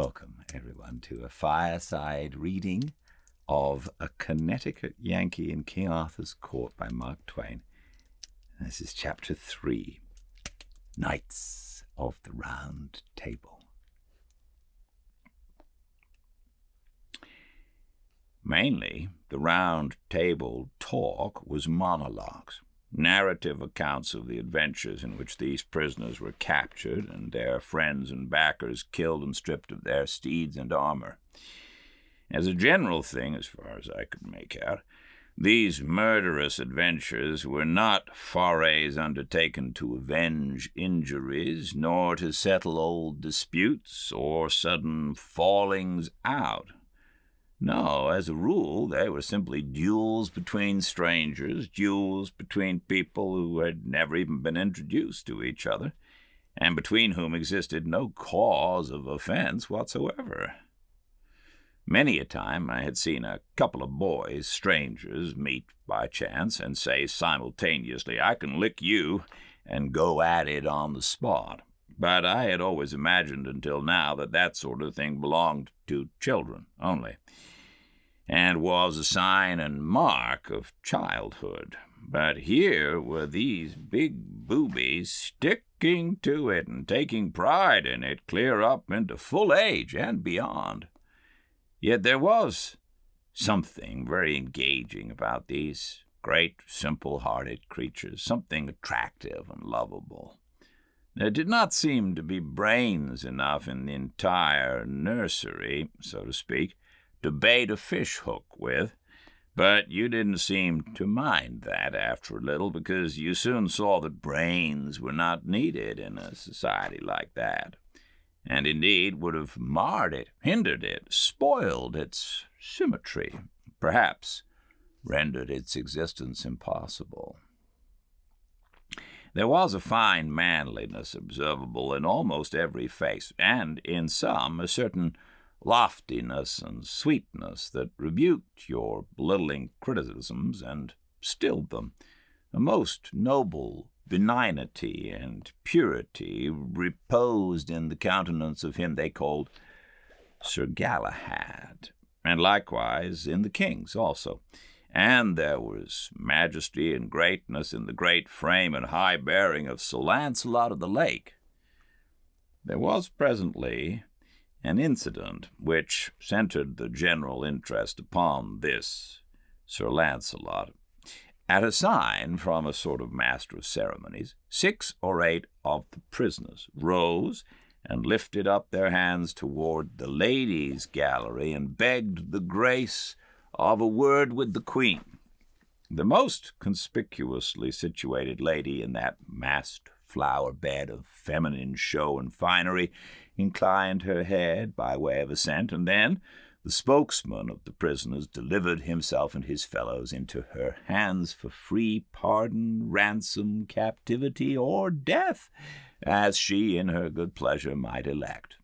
Welcome, everyone, to a fireside reading of A Connecticut Yankee in King Arthur's Court by Mark Twain. This is Chapter 3, Knights of the Round Table. Mainly, the Round Table talk was monologues, narrative accounts of the adventures in which these prisoners were captured and their friends and backers killed and stripped of their steeds and armor. As a general thing, as far as I could make out, these murderous adventures were not forays undertaken to avenge injuries, nor to settle old disputes or sudden fallings out. No, as a rule, they were simply duels between strangers, duels between people who had never even been introduced to each other, and between whom existed no cause of offense whatsoever. Many a time I had seen a couple of boys, strangers, meet by chance and say simultaneously, "I can lick you," and go at it on the spot. But I had always imagined until now that that sort of thing belonged to children only, and was a sign and mark of childhood. But here were these big boobies sticking to it and taking pride in it clear up into full age and beyond. Yet there was something very engaging about these great, simple-hearted creatures, something attractive and lovable. There did not seem to be brains enough in the entire nursery, so to speak, to bait a fish hook with, but you didn't seem to mind that after a little, because you soon saw that brains were not needed in a society like that, and indeed would have marred it, hindered it, spoiled its symmetry, perhaps rendered its existence impossible. There was a fine manliness observable in almost every face, and in some a certain loftiness and sweetness that rebuked your belittling criticisms and stilled them. A most noble benignity and purity reposed in the countenance of him they called Sir Galahad, and likewise in the king's also. And there was majesty and greatness in the great frame and high bearing of Sir Launcelot of the Lake. There was presently an incident which centered the general interest upon this Sir Launcelot. At a sign from a sort of master of ceremonies, 6 or 8 of the prisoners rose and lifted up their hands toward the ladies' gallery and begged the grace of a word with the Queen. The most conspicuously situated lady in that massed flower bed of feminine show and finery inclined her head by way of assent, and then the spokesman of the prisoners delivered himself and his fellows into her hands for free pardon, ransom, captivity, or death, as she in her good pleasure might elect.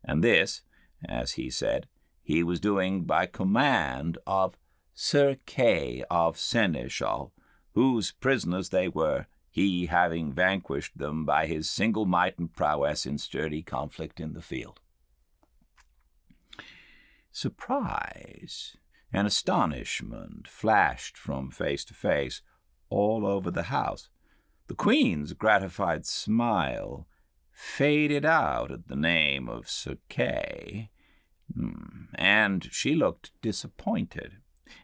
And this, as he said, he was doing by command of Sir Kay of Seneschal, whose prisoners they were, he having vanquished them by his single might and prowess in sturdy conflict in the field. Surprise and astonishment flashed from face to face all over the house. The Queen's gratified smile faded out at the name of Sir Kay, and she looked disappointed.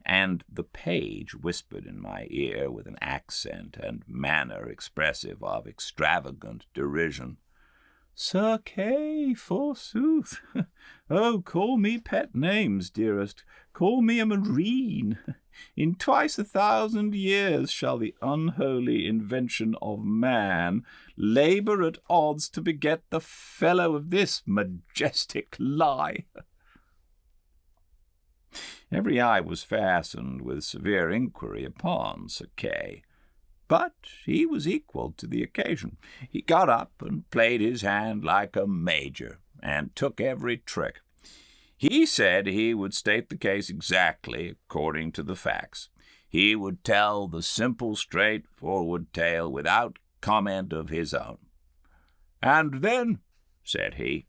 And the page whispered in my ear with an accent and manner expressive of extravagant derision, "Sir Kay, forsooth! Oh, call me pet names, dearest. Call me a marine. In twice 1,000 years shall the unholy invention of man labor at odds to beget the fellow of this majestic lie." Every eye was fastened with severe inquiry upon Sir Kay, but he was equal to the occasion. He got up and played his hand like a major, and took every trick. He said he would state the case exactly according to the facts. He would tell the simple, straightforward tale without comment of his own. "And then," said he,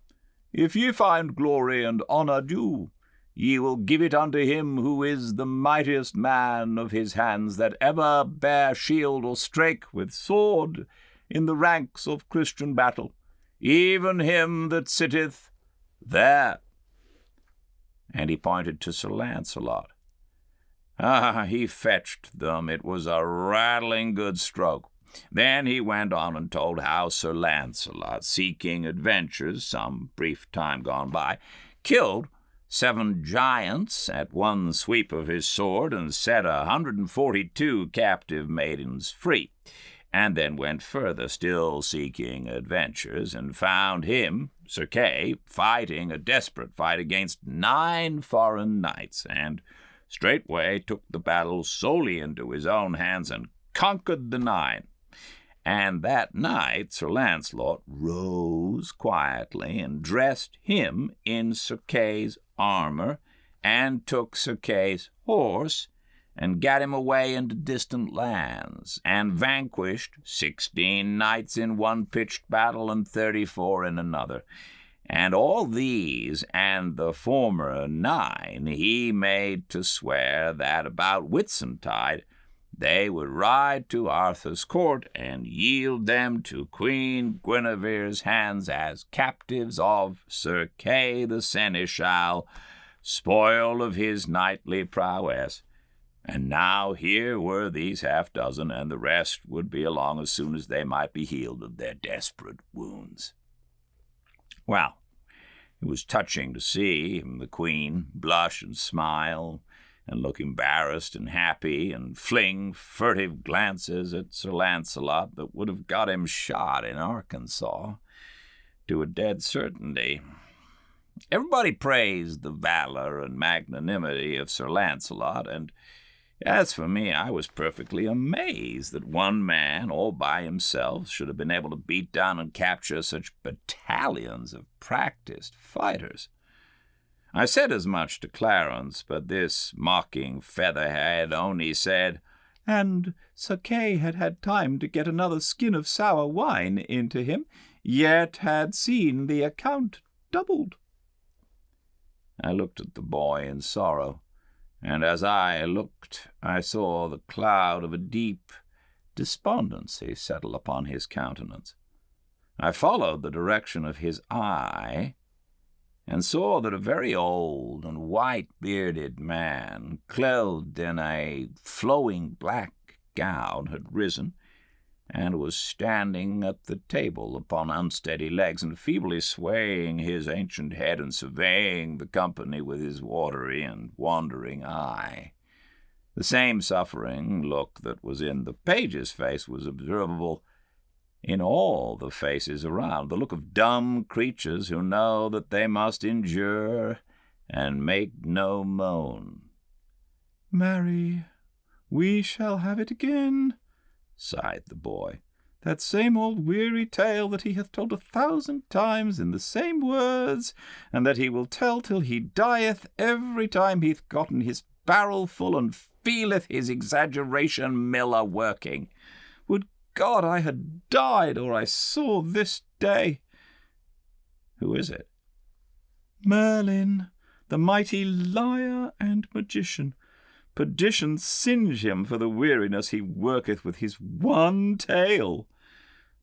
If ye find glory and honour due, ye will give it unto him who is the mightiest man of his hands that ever bare shield or strake with sword in the ranks of Christian battle, even him that sitteth there. And he pointed to Sir Launcelot. He fetched them. It was a rattling good stroke. Then he went on and told how Sir Launcelot, seeking adventures some brief time gone by, killed 7 giants at one sweep of his sword and set 142 captive maidens free, and then went further, still seeking adventures, and found him, Sir Kay, fighting a desperate fight against 9 foreign knights, and straightway took the battle solely into his own hands and conquered the 9. And that night Sir Launcelot rose quietly and dressed him in Sir Kay's armor, and took Sir Kay's horse, and gat him away into distant lands, and vanquished 16 knights in one pitched battle, and 34 in another. And all these and the former 9 he made to swear that about Whitsuntide they would ride to Arthur's court and yield them to Queen Guinevere's hands as captives of Sir Kay the Seneschal, spoil of his knightly prowess. And now here were these 6, and the rest would be along as soon as they might be healed of their desperate wounds. Well, it was touching to see the Queen blush and smile, and look embarrassed and happy, and fling furtive glances at Sir Launcelot that would have got him shot in Arkansas to a dead certainty. Everybody praised the valor and magnanimity of Sir Launcelot, and as for me, I was perfectly amazed that one man, all by himself, should have been able to beat down and capture such battalions of practiced fighters. I said as much to Clarence, but this mocking featherhead only said, "And Sir Kay had had time to get another skin of sour wine into him, yet had seen the account doubled." I looked at the boy in sorrow, and as I looked, I saw the cloud of a deep despondency settle upon his countenance. I followed the direction of his eye, and saw that a very old and white-bearded man, clothed in a flowing black gown, had risen, and was standing at the table upon unsteady legs, and feebly swaying his ancient head and surveying the company with his watery and wandering eye. The same suffering look that was in the page's face was observable in all the faces around, the look of dumb creatures who know that they must endure and make no moan. "Marry, we shall have it again," sighed the boy. "That same old weary tale that he hath told 1,000 times in the same words, and that he will tell till he dieth every time he'th gotten his barrel full and feeleth his exaggeration mill a-working. Would God I had died, or I saw this day." "Who is it?" "Merlin, the mighty liar and magician. Perdition singe him for the weariness he worketh with his one tale.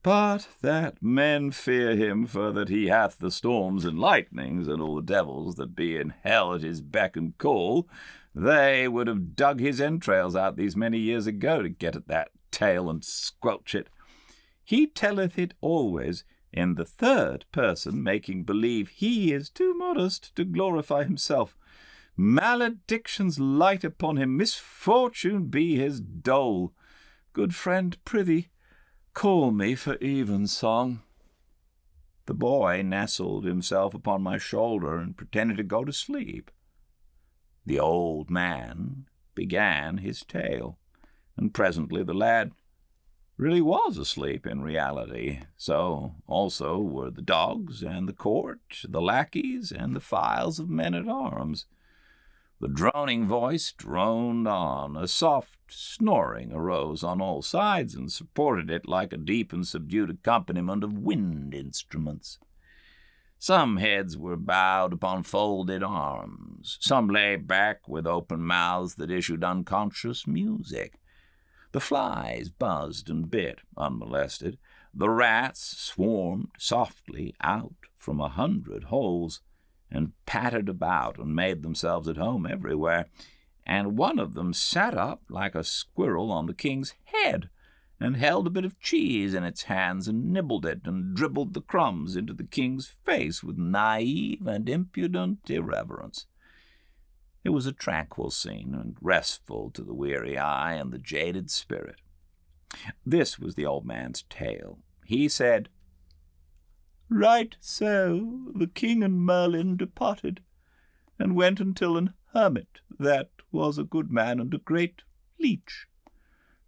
But that men fear him for that he hath the storms and lightnings and all the devils that be in hell at his beck and call, they would have dug his entrails out these many years ago to get at that tale and squelch it. He telleth it always in the third person, making believe he is too modest to glorify himself. Maledictions light upon him, misfortune be his dole. Good friend, prithee, call me for evensong." The boy nestled himself upon my shoulder and pretended to go to sleep. The old man began his tale, and presently the lad really was asleep in reality. So also were the dogs and the court, the lackeys and the files of men-at-arms. The droning voice droned on. A soft snoring arose on all sides and supported it like a deep and subdued accompaniment of wind instruments. Some heads were bowed upon folded arms. Some lay back with open mouths that issued unconscious music. The flies buzzed and bit, unmolested. The rats swarmed softly out from 100 holes and pattered about and made themselves at home everywhere. And one of them sat up like a squirrel on the king's head, and held a bit of cheese in its hands and nibbled it and dribbled the crumbs into the king's face with naive and impudent irreverence. It was a tranquil scene and restful to the weary eye and the jaded spirit. This was the old man's tale. He said, "Right so the king and Merlin departed, and went until an hermit that was a good man and a great leech.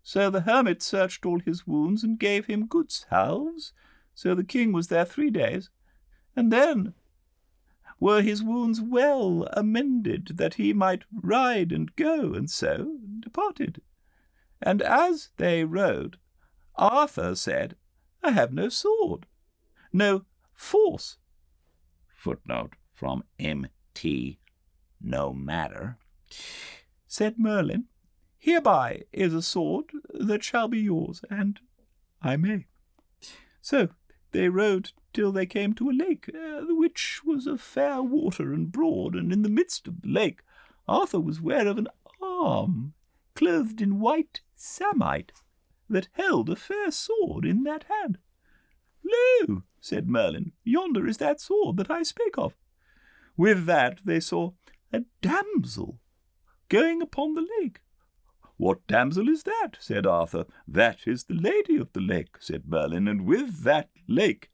So the hermit searched all his wounds and gave him good salves. So the king was there 3 days, and then were his wounds well amended, that he might ride and go, and so departed. And as they rode, Arthur said, I have no sword, no force." Footnote from M.T. No matter. Said Merlin, "Hereby is a sword that shall be yours, and I may." So they rode till they came to a lake, which was of fair water and broad, and in the midst of the lake Arthur was ware of an arm, clothed in white samite, that held a fair sword in that hand. "Lo," said Merlin, "yonder is that sword that I spake of." With that they saw a damsel going upon the lake. "What damsel is that?" said Arthur. "That is the lady of the lake," said Merlin, "and with that lake,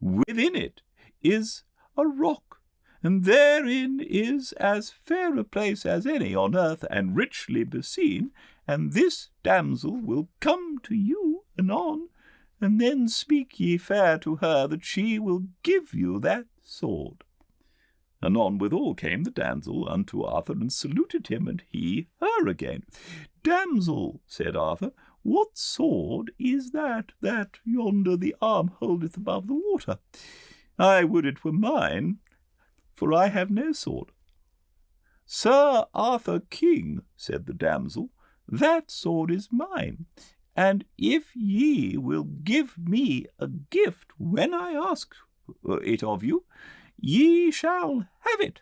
within it, is a rock, and therein is as fair a place as any on earth, and richly beseen, and this damsel will come to you anon, and then speak ye fair to her that she will give you that sword." Anon withal came the damsel unto Arthur, and saluted him, and he her again. "Damsel," said Arthur, "what sword is that yonder the arm holdeth above the water? I would it were mine, for I have no sword." "Sir Arthur King," said the damsel, "that sword is mine, and if ye will give me a gift when I ask it of you, ye shall have it."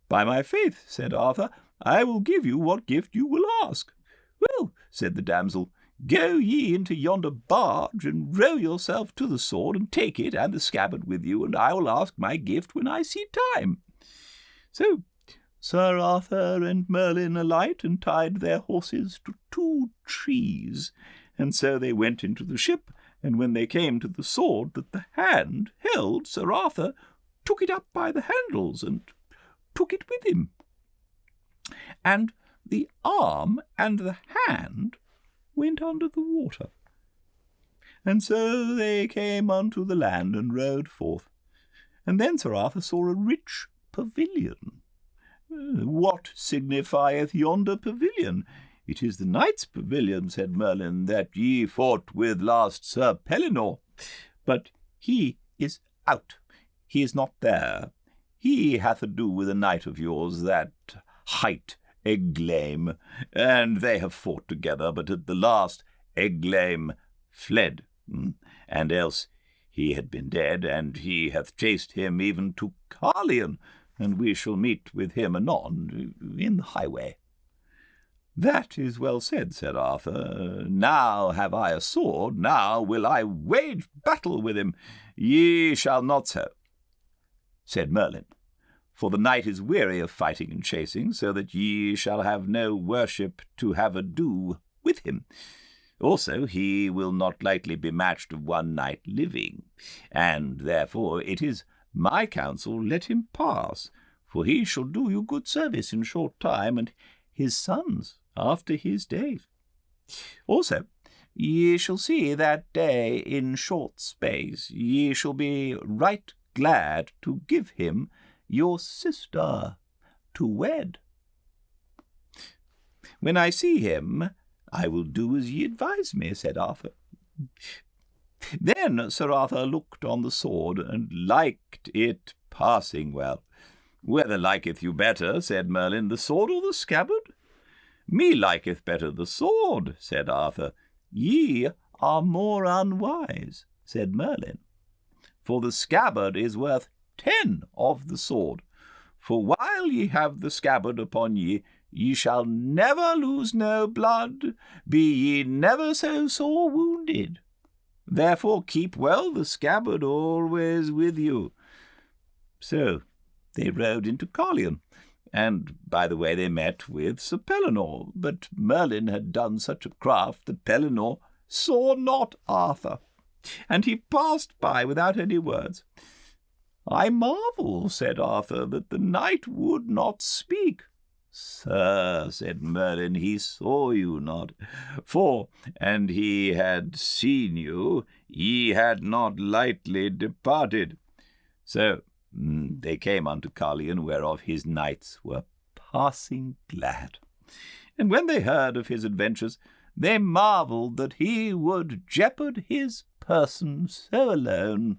"By my faith," said Arthur, "I will give you what gift you will ask." "Well," said the damsel, "go ye into yonder barge, and row yourself to the sword, and take it and the scabbard with you, and I will ask my gift when I see time." So Sir Arthur and Merlin alight, and tied their horses to 2 trees, and so they went into the ship, and when they came to the sword that the hand held, Sir Arthur took it up by the handles, and took it with him. And the arm and the hand went under the water. And so they came unto the land, and rode forth. And then Sir Arthur saw a rich pavilion. "What signifieth yonder pavilion?" "It is the knight's pavilion," said Merlin, "that ye fought with last Sir Pellinore. But he is out. He is not there. He hath ado with a knight of yours that hight Egglame, and they have fought together, but at the last Egglame fled, and else he had been dead, and he hath chased him even to Carlion, and we shall meet with him anon in the highway." "That is well said," said Arthur. "Now have I a sword, now will I wage battle with him." "Ye shall not so," said Merlin, "for the knight is weary of fighting and chasing, so that ye shall have no worship to have ado with him. Also he will not lightly be matched of one knight living, and therefore it is my counsel, let him pass, for he shall do you good service in short time, and his sons after his days. Also ye shall see that day in short space. Ye shall be right glad to give him your sister to wed." "When I see him, I will do as ye advise me," said Arthur. Then Sir Arthur looked on the sword, and liked it passing well. Whether liketh you better, said Merlin, the sword or the scabbard? Me liketh better the sword, said Arthur. Ye are more unwise, said Merlin, for the scabbard is worth 10 of the sword. For while ye have the scabbard upon ye, ye shall never lose no blood, be ye never so sore wounded. Therefore keep well the scabbard always with you. So they rode into Carlion, and by the way they met with Sir Pellinore, but Merlin had done such a craft that Pellinore saw not Arthur, and he passed by without any words. I marvel, said Arthur, that the knight would not speak. Sir, said Merlin, he saw you not, for, and he had seen you, ye had not lightly departed. So they came unto Carlion, whereof his knights were passing glad. And when they heard of his adventures, they marvelled that he would jeopard his person so alone.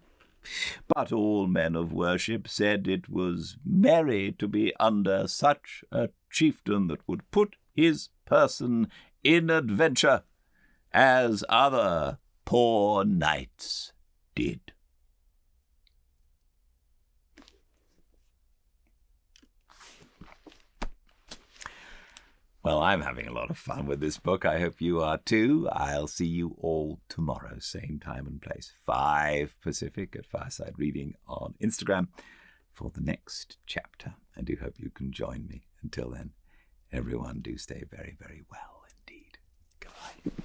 But all men of worship said it was merry to be under such a chieftain that would put his person in adventure, as other poor knights did. Well, I'm having a lot of fun with this book. I hope you are too. I'll see you all tomorrow, same time and place, 5 Pacific at Fireside Reading on Instagram for the next chapter. I do hope you can join me. Until then, everyone do stay very, very well indeed. Goodbye.